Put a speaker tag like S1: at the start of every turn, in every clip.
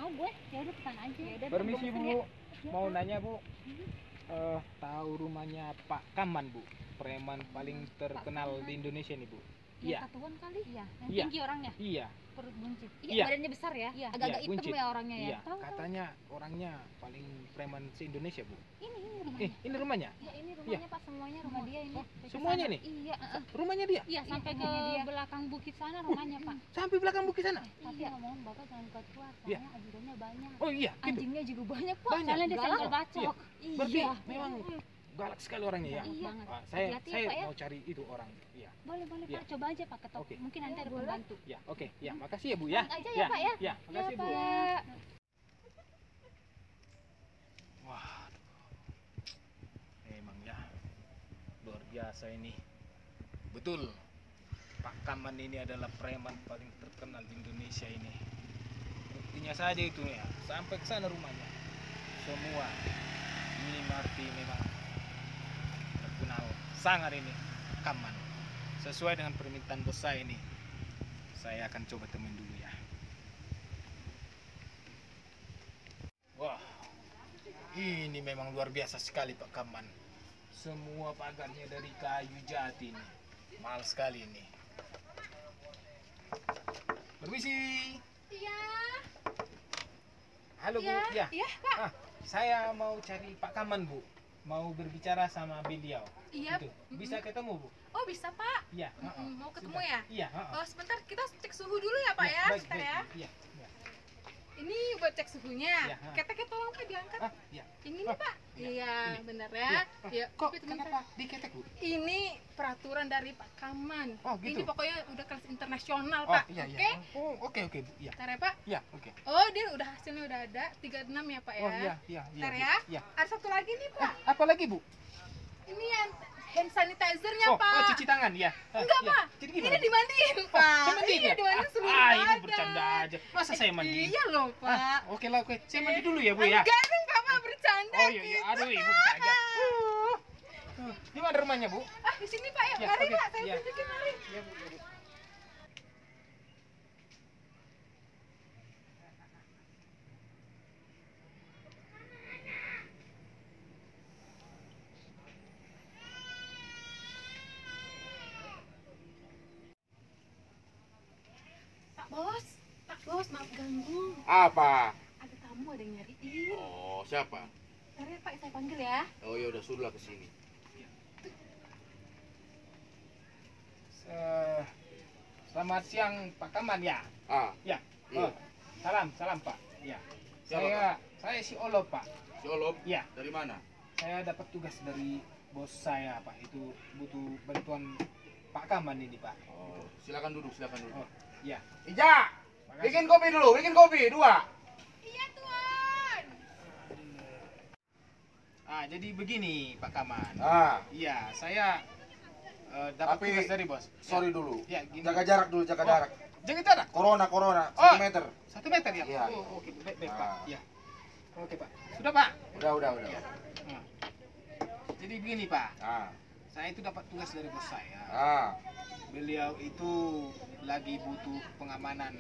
S1: tahu gue. Ya udah kesana aja.
S2: Ya udah,
S3: Permisi
S2: tunggu
S3: Bu,
S2: ya.
S3: mau nanya Bu, tahu rumahnya Pak Kaman Bu, preman paling terkenal di Indonesia nih Bu?
S1: Yang tatuan kali?
S2: Iya.
S1: Yang
S3: Iya.
S1: tinggi orangnya?
S3: Iya.
S1: Perut buncit.
S2: Iya,
S3: Iya.
S2: badannya besar ya.
S1: Iya.
S2: Agak-agak
S3: Iya,
S2: hitam
S3: buncit.
S2: ya orangnya ya.
S3: Iya,
S1: Tahu,
S3: katanya orangnya paling preman se-Indonesia Bu.
S1: Ini rumahnya.
S3: Ini rumahnya?
S1: Ya ini rumahnya Pak, semuanya rumah dia ini.
S3: Oh,
S1: Sampai ke
S3: semuanya
S1: sana.
S3: nih?
S1: Iya.
S3: Rumahnya dia?
S1: Iya, sampai ke
S2: rumahnya dia.
S1: belakang bukit sana rumahnya Pak.
S3: Sampai belakang bukit sana?
S1: Tapi ngomong Bapak jangan kuat-kuat,
S3: Iya.
S1: soalnya ajudannya banyak.
S3: Oh iya, gitu.
S1: Anjingnya juga banyak Pak.
S3: Banyak.
S1: Soalnya dia
S2: Galak.
S1: senggol bacok.
S3: Berarti
S1: Iya.
S3: memang galak sekali orangnya ya.
S1: Iya.
S3: Ah, saya
S1: Hati-hati ya, Pak, ya.
S3: mau cari itu orang. Iya.
S1: Boleh
S3: Iya.
S1: Pak, coba aja Pak ketok.
S3: Oke.
S1: Mungkin nanti ada
S2: Boleh.
S1: pembantu.
S3: Ya, oke. Ya, makasih ya Bu ya.
S1: Langsung aja ya, Pak, ya.
S3: Ya, makasih Bu.
S2: Pak.
S3: Wah, memang ya luar biasa ini. Betul, Pak Kaman ini adalah preman paling terkenal di Indonesia ini. Buktinya saja itu ya, sampai ke sana rumahnya. Semua minimarket memang terkenal sangat ini Kaman. Sesuai dengan permintaan bos saya ini, saya akan coba temuin dulu ya. Wah, ini memang luar biasa sekali Pak Kaman. Semua pagarnya dari kayu jati ini. Mahal sekali ini. Permisi.
S2: Iya.
S3: Halo Bu.
S2: Iya.
S3: Ya.
S2: Iya, Pak.
S3: Saya mau cari Pak Kaman Bu. Mau berbicara sama beliau.
S2: Iya.
S3: Gitu. Bisa ketemu Bu?
S2: Oh, bisa, Pak.
S3: Iya.
S2: Mau ketemu
S3: Sudah.
S2: ya?
S3: Iya.
S2: Oh, sebentar kita cek suhu dulu ya, Pak ya.
S3: Baik,
S2: Sebentar
S3: baik.
S2: ya.
S3: Iya. Iya.
S2: Ini buat cek suhunya.
S3: Iya,
S2: Keteknya tolong Pak diangkat.
S3: Iya.
S2: Ini
S3: Oh,
S2: nih, Pak.
S3: iya.
S2: Iya,
S3: Ini.
S2: benar
S3: Iya.
S2: ya.
S3: Oh,
S2: Ya,
S3: Kok
S2: tapi teman
S3: kenapa diketek Bu?
S2: ini peraturan dari Pak Kaman.
S3: Oh, gitu.
S2: Ini pokoknya udah kelas internasional,
S3: Oh,
S2: Pak.
S3: iya,
S2: Oke?
S3: iya. Oh, oke, oke Bu. Iya.
S2: Bentar ya, Pak.
S3: Iya, oke.
S2: Oh, dia udah hasilnya udah ada 36 ya, Pak ya.
S3: Oh, iya, iya, iya.
S2: Bentar
S3: Bu.
S2: ya.
S3: Iya.
S2: Ada satu lagi nih, Pak.
S3: Apa lagi Bu?
S2: Ini yang hand sanitizer-nya,
S3: Oh,
S2: Pak.
S3: oh, cuci tangan ya?
S2: Enggak,
S3: iya.
S2: Pak.
S3: Jadi
S2: Ini
S3: gimana?
S2: dimandiin, Pak.
S3: dimandiin
S2: Iya,
S3: ya?
S2: dimandiin seluruh
S3: Ibu
S2: badan.
S3: bercanda aja. Masa saya mandi?
S2: Iya loh, Pak.
S3: Oke lah, oke. Saya mandi dulu ya, Bu ya.
S2: Enggak dong, Bapak bercanda.
S3: Oh iya, iya. Aduh, Ibu bisa aja. Di mana rumahnya, Bu?
S2: Ah, di sini, Pak ya.
S3: Ya,
S2: Mari,
S3: oke.
S2: Pak. Saya
S3: Ya.
S2: tunjukin, mari.
S3: Ya, Bu. Ya, Bu.
S2: Pak Bos, maaf ganggu.
S4: Apa?
S2: Ada tamu, ada yang nyariin.
S4: Oh, siapa?
S2: Bentar ya, Pak, saya panggil ya.
S4: Oh ya udah suruhlah ke sini.
S3: Selamat siang, Pak Kaman ya.
S4: Ah,
S3: Ya.
S4: iya.
S3: Oh, salam Pak. Ya.
S4: Siapa,
S3: Saya si Olo, Pak.
S4: Si Olop?
S3: Ya.
S4: Dari mana?
S3: Saya dapat tugas dari bos saya, Pak. Itu butuh bantuan Pak Kaman ini, Pak.
S4: Oh, silakan duduk, silakan duduk.
S3: Oh, ya.
S4: Ija,
S3: Makasih.
S4: bikin kopi dulu, bikin kopi, 2.
S2: Iya, Tuan.
S3: Jadi begini, Pak Kaman.
S4: Ah,
S3: Iya, saya dapat
S4: Tapi-
S3: tugas dari bos.
S4: sorry dulu.
S3: Ya, gini.
S4: Jaga jarak dulu, jaga
S3: Oh.
S4: jarak.
S3: Jaga jarak.
S4: Corona,
S3: Oh.
S4: 1 meter.
S3: 1 meter ya?
S4: Iya.
S3: Oh, oke. Baik, baik,
S4: Ah.
S3: Pak. Ya. Oke, Pak. Sudah, Pak.
S4: Udah.
S3: Ya. Nah. Jadi begini, Pak.
S4: Ah,
S3: Saya itu dapat tugas dari bos saya.
S4: ah,
S3: Beliau itu lagi butuh pengamanan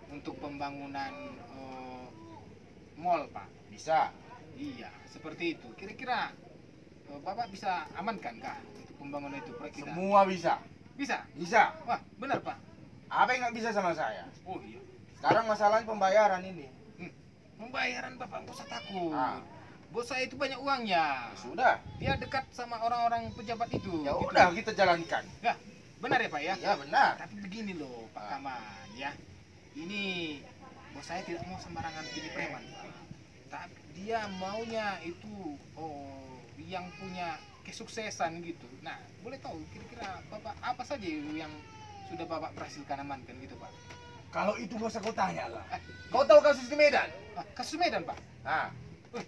S3: untuk pembangunan mall, Pak.
S4: bisa.
S3: Iya, seperti itu. Kira-kira Bapak bisa amankan kah untuk pembangunan itu proyek kita?
S4: Semua bisa.
S3: Bisa?
S4: Bisa.
S3: Wah, benar, Pak.
S4: Apa yang nggak bisa sama saya?
S3: Oh iya.
S4: Sekarang masalahnya pembayaran ini.
S3: Pembayaran Bapak nggak usah takut.
S4: Ah.
S3: Bos saya itu banyak uangnya.
S4: Ya sudah.
S3: Dia dekat sama orang-orang pejabat itu.
S4: Ya
S3: Gitu.
S4: udah kita jalankan.
S3: Ya, benar ya, Pak ya?
S4: Ya benar.
S3: Tapi begini loh, Pak
S4: Ah.
S3: Kaman, ya. Ini bos saya tidak mau sembarangan pilih preman, Pak. Tapi dia maunya itu yang punya kesuksesan gitu. Nah, boleh tahu kira-kira Bapak apa saja yang sudah Bapak berhasilkan amankan gitu, Pak?
S4: Kalau itu gak usah kau tanya lah. Kau tahu kasus di Medan?
S3: Kasus Medan, Pak.
S4: Nah,
S3: Wih,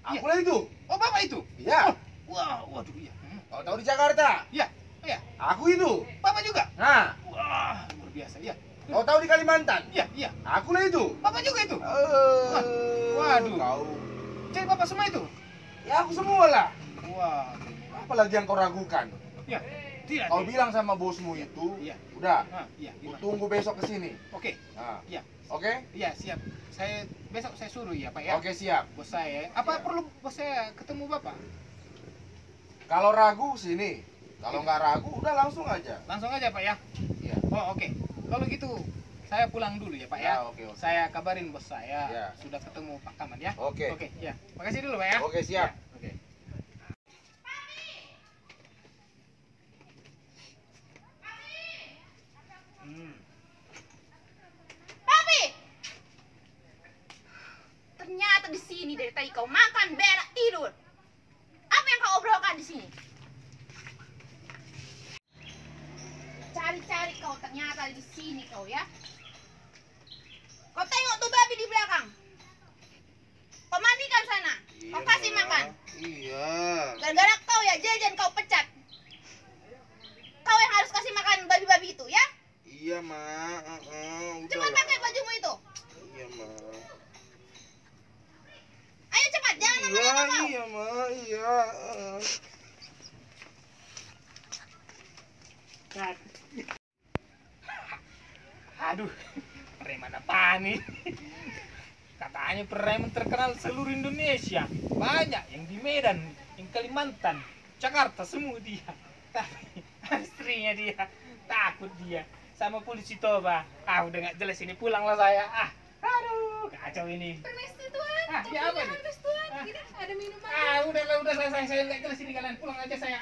S4: aku lah itu.
S3: Oh, Bapak itu?
S4: Iya.
S3: Wah, waduh, iya.
S4: Kau tahu di Jakarta?
S3: Iya, iya.
S4: Aku itu.
S3: Bapak juga?
S4: Nah,
S3: Wah, luar biasa, iya.
S4: kau tahu di Kalimantan?
S3: Iya, iya.
S4: Aku lah itu.
S3: Bapak juga itu?
S4: Waduh. Kau.
S3: Jadi Bapak semua itu?
S4: Ya aku semua lah.
S3: Wah,
S4: Apalagi yang kau ragukan?
S3: iya. Tidak.
S4: Kau bilang sama bosmu itu.
S3: Iya.
S4: Udah.
S3: Iya,
S4: Ku
S3: gimana?
S4: tunggu besok ke sini.
S3: Oke.
S4: Nah,
S3: Iya.
S4: oke?
S3: Iya, siap. besok saya suruh ya Pak ya.
S4: Oke, siap.
S3: Bos saya. Apa
S4: Ya.
S3: perlu bos saya ketemu Bapak?
S4: Kalau ragu sini. Kalau nggak ragu udah langsung aja.
S3: Langsung aja Pak ya.
S4: Iya.
S3: Oh oke. Kalau gitu saya pulang dulu ya Pak ya.
S4: Ya, oke, oke.
S3: Saya kabarin bos saya
S4: Ya.
S3: sudah ketemu Pak Kaman ya.
S4: Oke.
S3: Oke ya. Makasih dulu Pak ya.
S4: Oke, siap.
S3: Ya, oke.
S2: Papi! Ternyata di sini dari tadi kau makan, berak, tidur. Apa yang kau obrolkan di sini? Cari-cari kau ternyata di sini kau ya. Kau tengok tuh babi di belakang. Kau mandikan sana. Kau kasih makan.
S4: Iya.
S2: Gara-gara kau ya jajan kau pecat. Kau yang harus kasih makan babi-babi itu ya.
S4: Iya, Ma.
S2: Cepat pakai bajumu itu.
S4: Iya, Ma.
S2: Ayo cepat, jangan lama-lama kau.
S4: Iya, Ma. Iya.
S3: Aduh, preman apa nih? Katanya preman terkenal seluruh Indonesia. Banyak yang di Medan, yang Kalimantan, Jakarta semua dia. Tapi istrinya dia takut dia sama polisi Toba. Udah nggak jelas ini, pulanglah saya. Aduh, kacau ini.
S2: Permisi tuan.
S3: Ya apa nih?
S2: Permisi tuan. Ini ada minuman.
S3: Udah saya nggak jelas ini, kalian pulang aja saya.